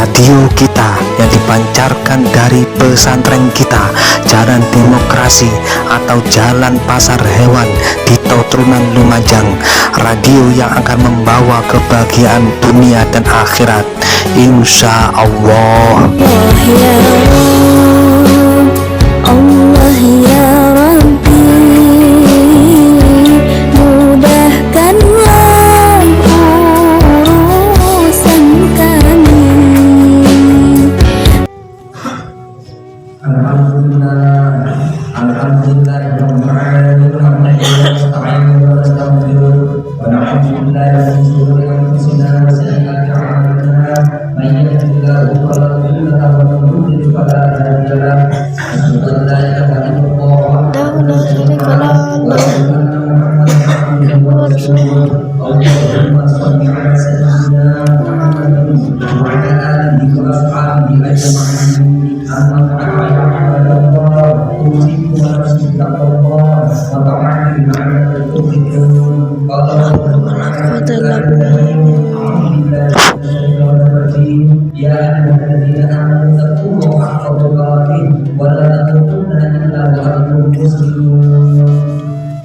radio kita yang dipancarkan dari pesantren kita, Jalan Demokrasi atau Jalan Pasar Hewan di Totrunan Lumajang. Radio yang akan membawa kebahagiaan dunia dan akhirat, insya Allah. Allah ya Rabbi, mudahkanlah urusan kami.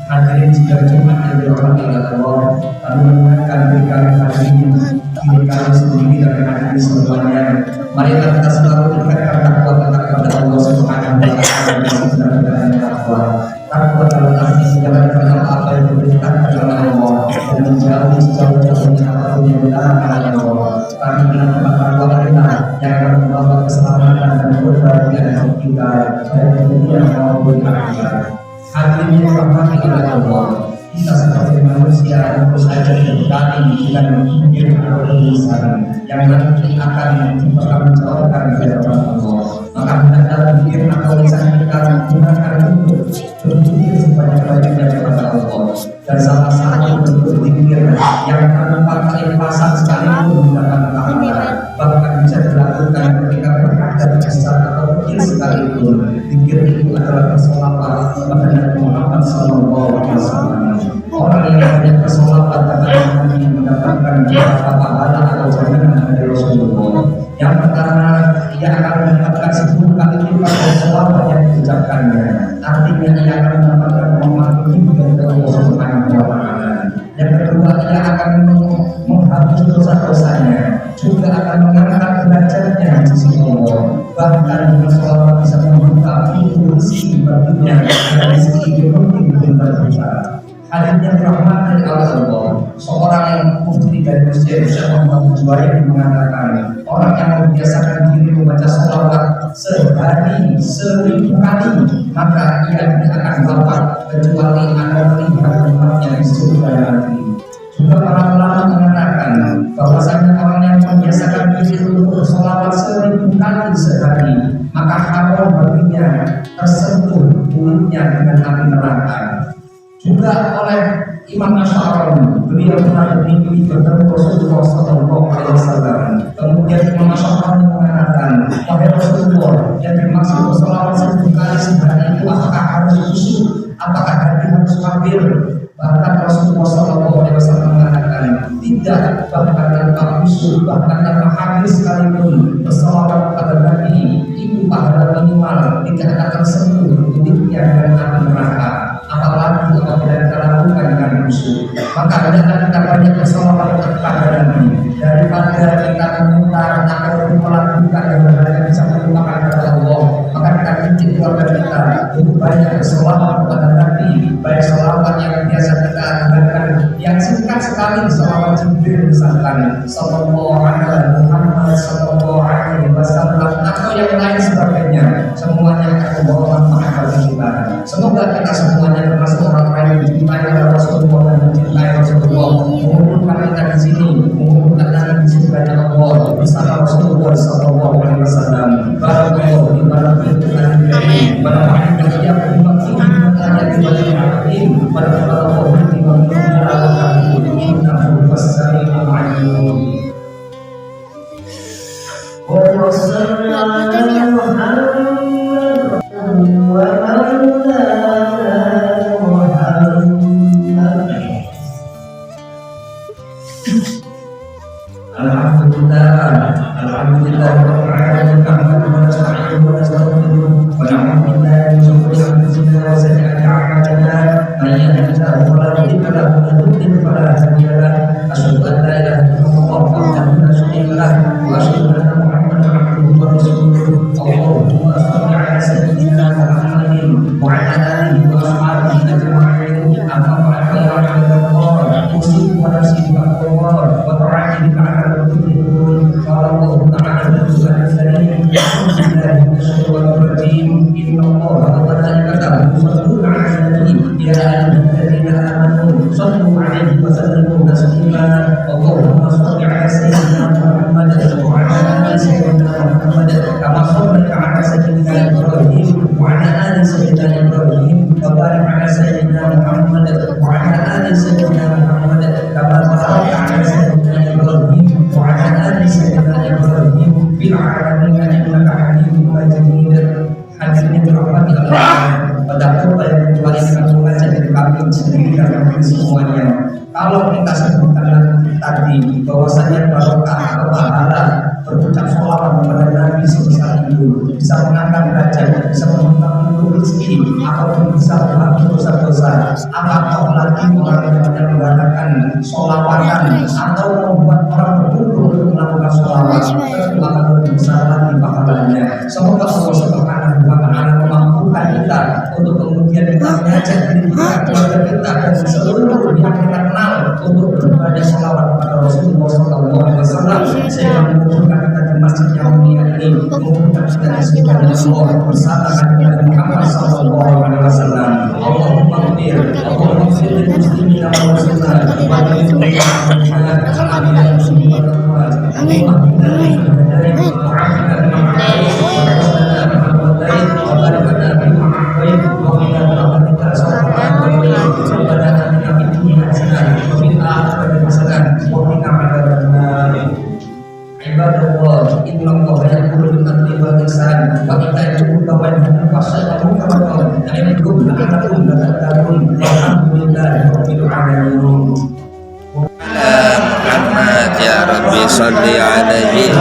Hadirin sidang Jumat yang dirahmati Allah, kami mengingatkan diri kami hari ini, diri kami sendiri dan hadirin semuanya. Mari kita selalu tingkatkan takwa kepada Allah Subhanahu wa Ta'ala. Takwa dalam arti menjalankan apa yang diperintahkan oleh Allah dan menjauhi sejauh-jauhnya apapun yang dilarang oleh Allah. Kami dengan takwa kita yang akan membawa keselamatan dan kebahagiaan hidup kita baik di dunia maupun di akhirat. Hadirin yang dirahmati oleh Allah, kita sebagai manusia tentu saja dibekali dengan pikir atau tulisan yang nanti akan dipertanggungjawabkan di hadapan Allah. Maka hendaklah pikir atau tulisan kita gunakan untuk berpikir sebanyak-banyaknya kepada Allah. Dan salah satu bentuk pikir yang tanpa keikhlasan sekalipun menggunakan pahala, bahkan bisa dilakukan ketika berada di jasad atau pikir sekalipun. Pikir itu adalah bersolawat kepada Nabi Muhammad SAW. Orang yang punya bersolawat akan mendapatkan pahala atau jaminan dari Rasulullah. Yang pertama, ia akan mendapatkan 10 kali lipat bersolawat yang diucapkannya. Artinya ia akan mendapatkan memenuhi dari Allah Subhanahu wa Ta'ala. Yang kedua, ia akan menghapus dosa-dosanya, juga akan mengangkat derajatnya di sisi Allah. Bahkan dengan sholawat bisa membuka pintu rezeki baginya dan rezeki ekonomi berlimpah. Hadis yang dirahmati oleh Allah, seorang yang mufti dari Mesir, Syekh Muhammad Juwairi mengatakan, orang yang membiasakan diri membaca sholawat sehari 1000 kali, maka ia tidak akan wafat kecuali akan melihat umatnya di surga nanti. Juga para ulama mengatakan bahwasanya orang yang membiasakan diri untuk bersolawat 1000 kali sehari, maka haram baginya tersentuh kulitnya dengan api neraka. Juga oleh Imam Asy'ari, beliau pernah bermimpi bertemu Rasulullah SAW. Kemudian Imam Asy'ari mengatakan, wahai Rasulullah, yang dimaksud bersolawat 1000 kali sehari itu apakah harus khusyuk? Apakah hati harus kafir? Bahkan Rasulullah SAW mengatakan, tidak, bahkan tanpa khusyuk, bahkan tanpa hadis sekalipun bersolawat kepada Nabi itu pahala minimal tidak akan tersentuh kulitnya dengan api neraka. Apalagi apabila kita lakukan dengan khusyuk, maka hendaklah kita banyak bersolawat kepada Nabi daripada kita memutar atau melakukan hal-hal yang bisa melupakan kepada Allah. Maka kita bikin keluarga kita untuk banyak bersolawat kepada Nabi, baik solawat yang biasa kita lakukan yang singkat sekali, solawat Jibril misalkan sallallahu alaihi Muhammad sallallahu alaihi wasallam atau yang lain sebagainya, semuanya akan membawa manfaat bagi kita. Semoga kita semuanya termasuk orang-orang yang dicintai oleh Rasulullah dan mencintai Rasulullah, mengumpulkan kita di sini, mengumpulkan kita di surga Allah bersama Rasulullah sallallahu alaihi wasallam. Barakallahu fi barakatihi wa nafa'ana ya Alhamdulillah Alhamdulillah rabbil alamin nahmaduhu wa nasta'inuhu wa nastaghfiruh wa na'udzu billahi min shururi anfusina wa sayyi'ati a'malina may yahdihillahu fala mudilla lahu wa man yudlil fala hadiya lahu asyhadu an la ilaha illallah wahdahu la syarika lahu wa asyhadu anna Muhammadan abduhu wa rasuluh Allahumma shalli ala sayyidina Muhammadin wa ala alihi wa ashabihi ajma'in amma ba'du ya Allah usikum wa nafsi bi'aqwa wa ta'ala ta'ala tuqul qala Allah ta'ala fi al-karim bismillahir rahmanir rahim inna Allaha wa malaikatahu yusalluna 'alan nabi ya ayyuhalladzina amanu sallu 'alaihi wa sallimu taslima Allahumma shalli 'ala sayyidina Muhammad wa 'ala ali sayyidina Muhammad kama shallaita 'ala sayyidina Ibrahim wa 'ala ali sayyidina Ibrahim wa barik 'ala sayyidina Muhammad wa 'ala ali sayyidina Muhammad kama barakta 'ala sayyidina Ibrahim wa 'ala ali sayyidina Ibrahim fil 'alamin innaka Hamidum Majid. Hadirin dirahmati Allah, pada khutbah yang kedua ini kami baca dari kami sendiri dan kami semuanya. Kalau kita sebutkan tadi bahwasanya barokah atau pahala berucap sholawat kepada Nabi sebesar itu bisa mengangkat derajat, bisa membuka pintu rezeki, ataupun bisa mengampuni dosa-dosa. Apakah lagi orang yang mengatakan sholawatan atau membuat orang berkumpul untuk melakukan sholawat, tentu akan lebih besar lagi pahalanya. Semoga Allah Subhanahu wa Ta'ala memampukan kita untuk kemudian kita mengajak diri kita, keluarga kita, dan seluruh yang kita kenal untuk beribadah sholawat kepada Rasulullah SAW sehingga mengumpulkan kita di masjid yang mulia ini, mengumpulkan kita di sekitar Allah bersama Nabi Muhammad SAW. Allahumma ighfir, Allahumma ighfir lil muslimin wal muslimat wa lil mu'minina Muhammad ya Rabbi salli alaihi